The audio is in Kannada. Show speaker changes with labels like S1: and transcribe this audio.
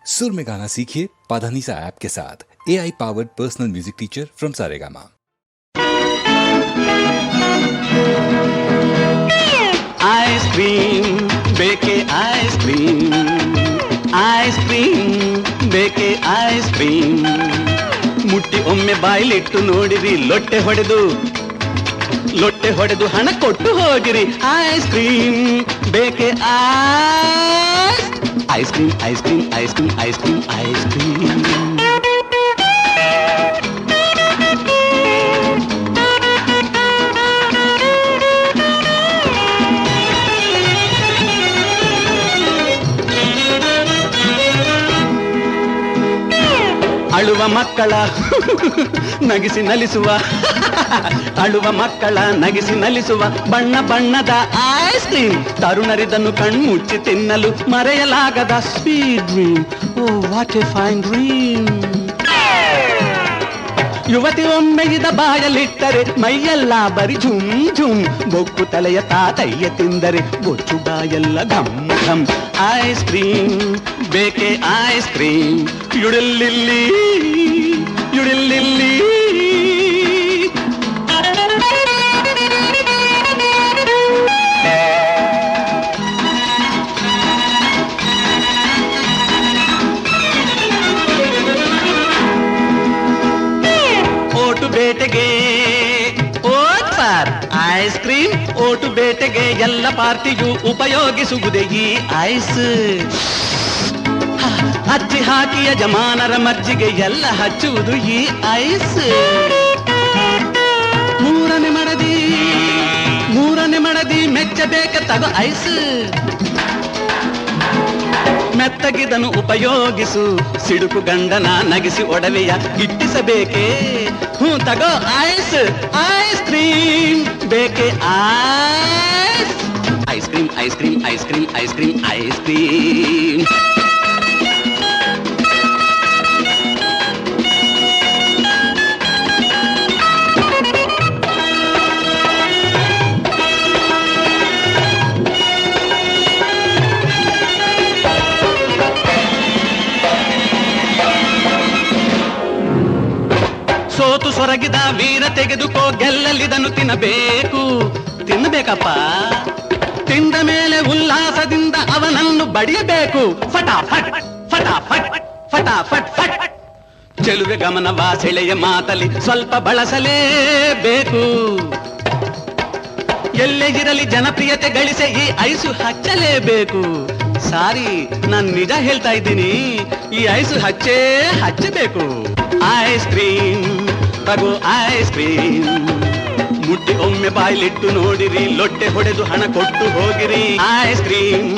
S1: सुर में गाना सीखिए पाधानीसा ऐप के साथ। AI powered personal music teacher from Saregama.
S2: Ice cream बेके आइसक्रीम, आइसक्रीम बेके आइसक्रीम, ಮುಟ್ಟಿ ಒಮ್ಮೆ ಬಾಯ್ಲಿಟ್ಟು ನೋಡಿರಿ, ಲೊಟ್ಟೆ ಹೊಡೆದು ಹಣ ಕೊಟ್ಟು ಹೋಗಿರಿ. ಐಸ್ ಕ್ರೀಮ್ ಬೇಕೆ ice cream, ice cream, ice cream, ice cream, ice cream. ಅಳುವ ಮಕ್ಕಳ ನಗಿಸಿ ನಲಿಸುವ, ಅಳುವ ಮಕ್ಕಳ ನಗಿಸಿ ನಲಿಸುವ ಬಣ್ಣ ಬಣ್ಣದ ಐಸ್ ಕ್ರೀಮ್, ತರುಣರಿದನ್ನು ಕಣ್ಮುಚ್ಚಿ ತಿನ್ನಲು ಮರೆಯಲಾಗದ sweet dream. Oh what a fine dream. ಯುವತಿ ಒಮ್ಮೆ ಇದ ಬಾಯಲ್ಲಿಟ್ಟರೆ ಮೈಯೆಲ್ಲ ಬರಿ ಝುಮ್ ಝುಮ್, ಬೊಕ್ಕು ತಲೆಯ ತಾತಯ್ಯ ತಿಂದರೆ ಬೊಚ್ಚು ಬಾಯೆಲ್ಲ ಘಮ್ ಘಮ್. ಐಸ್ ಕ್ರೀಮ್ ಬೇಕೆ ಐಸ್ ಕ್ರೀಮ್, ಯುಡಿಲ್ಲಿಲ್ಲಿ ಯುಡಿಲ್ಲಿಲ್ಲಿ. ಓಟು ಬೇಟೆಗೆ vote for ice cream, vote ಬೇಟೆಗೆ ಎಲ್ಲ ಪಾರ್ಟಿಯೂ ಉಪಯೋಗಿಸುವುದೇ ಈ ಐಸ್. ಹಚ್ಚಿ ಹಾಕಿ ಯಜಮಾನರ ಮಜ್ಜಿಗೆ ಎಲ್ಲ ಹಚ್ಚುವುದು ಈ ಐಸ್. ಮೂರನೇ ಮಡದಿ ಮೆಚ್ಚಬೇಕ ತಗೋ ಐಸ್. ಮೆತ್ತಗಿದನು ಉಪಯೋಗಿಸು, ಸಿಡುಕು ಗಂಡನ ನಗಿಸಿ ಒಡವೆಯ ಗಿಟ್ಟಿಸಬೇಕೇ. ತಗೋ ಐಸ್, ಐಸ್ ಕ್ರೀಮ್ ಬೇಕೆ ice. Ice cream, ice cream, ice cream, ice cream, ice cream. ಸೋತು ಸೊರಗಿದ ವೀರ ತೆಗೆದುಕೋ, ಗೆಲ್ಲಲಿದನು ತಿನ್ನಬೇಕಪ್ಪ. ತಿಂದ ಮೇಲೆ ಉಲ್ಲಾಸದಿಂದ ಅವನನ್ನು ಬಡಿಯಬೇಕು. ಫಟಾಫಟ್ ಫಟಾಫಟ್ ಫಟಾಫಟ್ ಫಟ್. ಚೆಲುವೆ ಗಮನವ ಸೆಳೆಯ ಮಾತಲಿ ಸ್ವಲ್ಪ ಬಳಸಲೇಬೇಕು. ಎಲ್ಲೇ ಇರಲಿ ಜನಪ್ರಿಯತೆ ಗಳಿಸೆ ಈ ಐಸು ಹಚ್ಚಲೇಬೇಕು. ಸಾರಿ, ನಾನು ನಿಜ ಹೇಳ್ತಾ ಇದ್ದೀನಿ, ಈ ಐಸು ಹಚ್ಚಬೇಕು. ಐಸ್ ಕ್ರೀಮ್ ತಗೋ ಐಸ್ ಕ್ರೀಮ್, ಮುಟ್ಟಿ ಒಮ್ಮೆ ಬಾಯ್ಲಿಟ್ಟು ನೋಡಿರಿ, ಲೊಟ್ಟೆ ಹೊಡೆದು ಹಣ ಕೊಟ್ಟು ಹೋಗಿರಿ. Ice cream